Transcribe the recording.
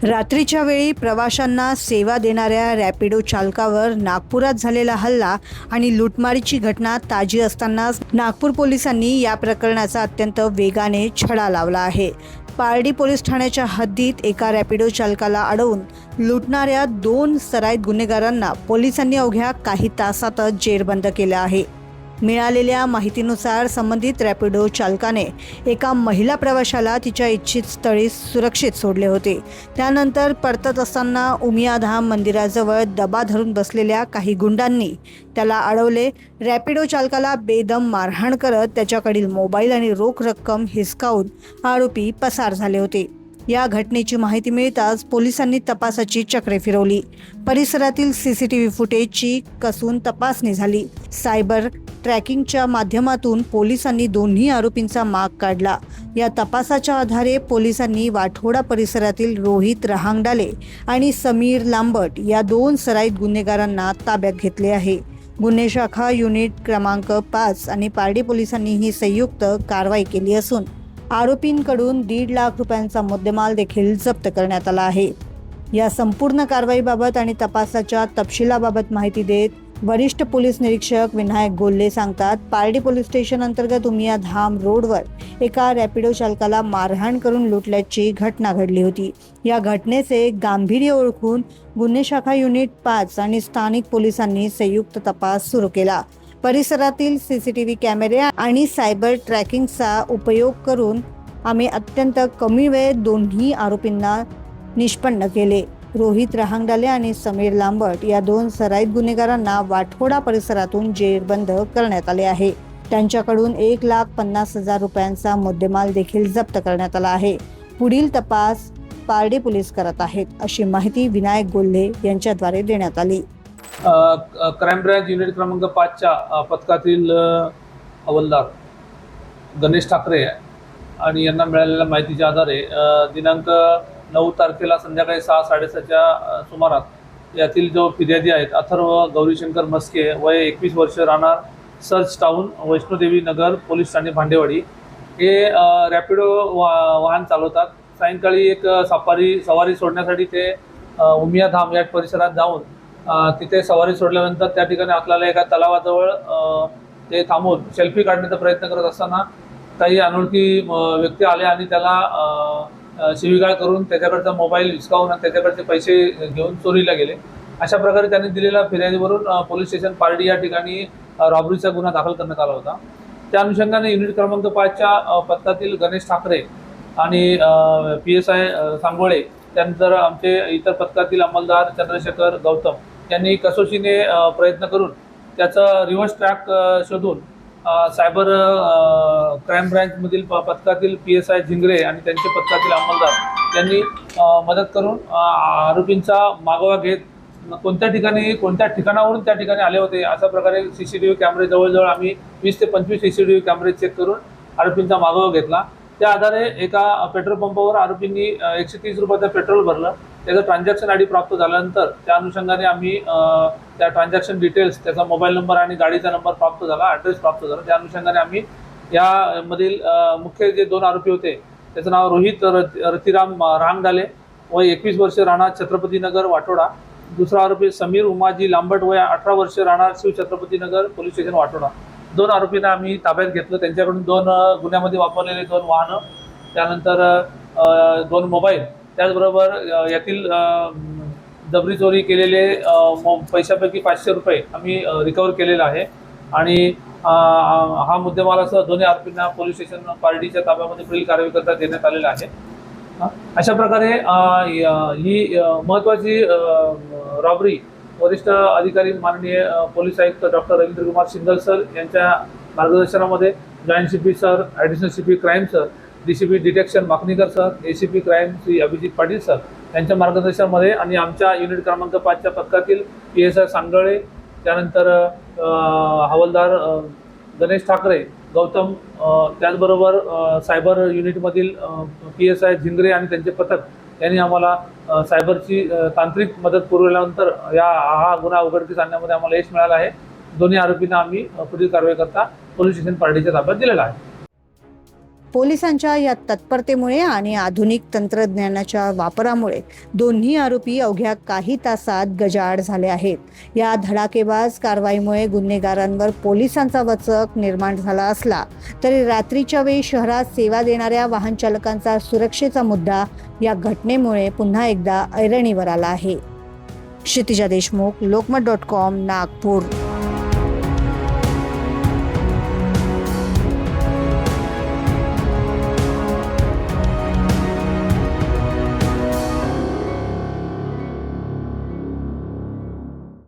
रात्रीच्या वेळी प्रवाशांना सेवा देणाऱ्या रॅपिडो चालकावर नागपुरात झालेला हल्ला आणि लुटमारीची घटना ताजी असतानाच नागपूर पोलिसांनी या प्रकरणाचा अत्यंत वेगाने छडा लावला आहे। पारडी पोलीस ठाण्याच्या हद्दीत एका रॅपिडो चालकाला अडवून लुटणाऱ्या 2 सराईत गुन्हेगारांना पोलिसांनी अवघ्या काही तासातच जेरबंद केलं आहे। मिळालेल्या माहितीनुसार संबंधित रॅपिडो चालकाने एका महिला प्रवाशाला तिच्या इच्छित स्थळी सुरक्षित सोडले होते। त्यानंतर परतत असताना उमियाधाम मंदिराजवळ दबा धरून बसलेल्या काही गुंडांनी त्याला अडवले। रॅपिडो चालकाला बेदम मारहाण करत त्याच्याकडील मोबाईल आणि रोख रक्कम हिसकावून आरोपी पसार झाले होते। या घटनेची माहिती मिळताच पोलिसांनी तपासाची चक्रे फिरवली। परिसरातील सीसीटीव्ही फुटेजची कसून तपासणी झाली। सायबर ट्रॅकिंगच्या माध्यमातून पोलिसांनी दोन्ही आरोपींचा माग काढला। या तपासाच्या आधारे पोलिसांनी वाठोडा परिसरातील रोहित रहांगडाले आणि समीर लांबट या 2 सराईत गुन्हेगारांना ताब्यात घेतले आहे। गुन्हे शाखा युनिट क्रमांक 5 आणि पारडी पोलिसांनी ही संयुक्त कारवाई केली असून आरोपींकडून 1.5 लाख रुपयांचा मुद्देमाल देखील जप्त करण्यात आला आहे। या संपूर्ण कारवाईबाबत आणि तपासाच्या तपशिलाबाबत माहिती देत वरिष्ठ पोलीस निरीक्षक विनायक गोल्ले सांगतात, पारडी पोलीस स्टेशन अंतर्गत उमियाधाम रोडवर एका रॅपिडो चालकाला मारहाण करून लुटल्याची घटना घडली होती। या घटनेचे गांभीर्य ओळखून गुन्हे शाखा युनिट 5 आणि स्थानिक पोलिसांनी संयुक्त तपास सुरू केला। परिसरातील सीसीटीव्ही कॅमेरे आणि सायबर ट्रॅकिंगचा उपयोग करून आम्ही अत्यंत कमी वेळेत दोन्ही आरोपींना निष्पन्न केले। रोहित रहांगडाले आणि समीर लांबट या 2 सराईत गुन्हेगारांना वाठोडा परिसरातून जेरबंद करण्यात आले आहे। त्यांच्याकडून 1,50,000 रुपयांचा मुद्देमाल देखील जप्त करण्यात आला आहे। पुढील तपास पारडी पोलीस करत आहेत, अशी माहिती विनायक गोल्हे यांच्याद्वारे देण्यात आली। क्राइम ब्रांच युनिट क्रमांक 5च्या पथकातील हवालदार गणेश ठाकरे आणि यांना मिळालेल्या माहितीच्या आधारे दिनांक 9 तारखेला संध्याकाळी 6-6:30च्या सुमारास यातील जो फिर्यादी आहेत अथर्व गौरीशंकर मस्के वय 21 वर्ष, राहणार सर्च टाउन, वैष्णोदेवी नगर, पोलीस ठाणे भांडेवाडी, हे रॅपिडो वाहन चालवतात। सायंकाळी एक सवारी सोडण्यासाठी ते उमियाधाम या परिसरात जाऊन तिथे सवारी सोडल्यानंतर त्या ठिकाणी असलेल्या एका तलावाजवळ ते थांबून सेल्फी काढण्याचा प्रयत्न करत असताना काही अनोळखी व्यक्ती आले आणि त्याला शिवीगाळ करून त्याच्याकडचा मोबाईल हिसकावून आणि त्याच्याकडचे पैसे घेऊन चोरीला गेले। अशा प्रकारे त्यांनी दिलेल्या फिर्यादीवरून पोलीस स्टेशन पारडी या ठिकाणी रॉबरीचा गुन्हा दाखल करण्यात आला होता। त्या अनुषंगाने युनिट क्रमांक 5च्या पथकातील गणेश ठाकरे आणि PSI सांगोळे, त्यानंतर आमचे इतर पथकातील अंमलदार चंद्रशेखर गौतम यांनी कसोशीने प्रयत्न करून त्याचा रिव्हर्स ट्रॅक शोधून सायबर क्राईम ब्रँचमधील पथकातील PSI झिंगरे आणि त्यांचे पथकातील अंमलदार यांनी मदत करून आरोपींचा मागोवा घेत कोणत्या ठिकाणावरून त्या ठिकाणी आले होते अशा प्रकारे CCTV कॅमेरे जवळजवळ आम्ही 20 ते 25 CCTV कॅमेरे चेक करून आरोपींचा मागोवा घेतला। त्या आधारे एका पेट्रोल पंपावर आरोपींनी 130 रुपयाचं पेट्रोल भरलं। त्याचं ट्रान्झॅक्शन आयडी प्राप्त झाल्यानंतर त्या अनुषंगाने आम्ही त्या ट्रान्झॅक्शन डिटेल्स, त्याचा मोबाईल नंबर आणि गाडीचा नंबर प्राप्त झाला, ॲड्रेस प्राप्त झाला। त्या अनुषंगाने आम्ही यामधील मुख्य जे 2 आरोपी होते त्याचं नाव रोहित रतिराम रहांगडाले वय 21 वर्ष, राहणार छत्रपती नगर वाठोडा। दुसरा आरोपी समीर उमाजी लांबट वय 18 वर्ष, राहणार शिव छत्रपती नगर, पोलीस स्टेशन वाठोडा। 2 आरोपींना आम्ही ताब्यात घेतलं। त्यांच्याकडून 2 गुन्ह्यामध्ये वापरलेले 2 वाहनं, त्यानंतर 2 मोबाईल, त्याचबरोबर यातील जबरी चोरी केलेले पैशापैकी 500 रुपये आम्ही रिकवर केलेला आहे। आणि हा मुद्देमालासह दोन्ही आरोपींना पोलीस स्टेशन पारडीच्या ताब्यामध्ये पुढील कारवाई करता देण्यात आलेला आहे। अशा प्रकारे ही महत्त्वाची रॉबरी वरिष्ठ अधिकारी माननीय पोलीस आयुक्त डॉक्टर रवींद्र कुमार सिंगल सर यांच्या मार्गदर्शनामध्ये joint CP sir, additional CP crime sir, DCP detection Makanikar sir, ACP crime Shri Abhijit Patil sir यांच्या मार्गदर्शनामध्ये आणि आमच्या युनिट क्रमांक 5च्या पथकातील PSI सांगळे, त्यानंतर हवालदार गणेश ठाकरे गौतम, त्याचबरोबर सायबर युनिटमधील PSI झिंगरे आणि त्यांचे पथक यांनी आम्हाला सायबरची तांत्रिक मदत पुरवल्यानंतर हा गुन्हा उघडकीस आणण्यामध्ये आम्हाला यश मिळालं आहे। दोन्ही आरोपींना आम्ही पुढील कारवाई करता पोलीस स्टेशन पारडीच्या ताब्यात दिलेला आहे। पोलिसांच्या या तत्परतेमुळे आणि आधुनिक तंत्रज्ञानाच्या वापरामुळे दोन्ही आरोपी अवघ्या काही तासात गजाआड झाले आहेत। या धडाकेबाज कारवाईमुळे गुन्हेगारांवर पोलिसांचा वचक निर्माण झाला असला तरी रात्रीच्या वेळी शहरात सेवा देणाऱ्या वाहन चालकांचा सुरक्षेचा मुद्दा या घटनेमुळे पुन्हा एकदा ऐरणीवर आला आहे। क्षितिजा देशमुख, lokmat.com, नागपूर।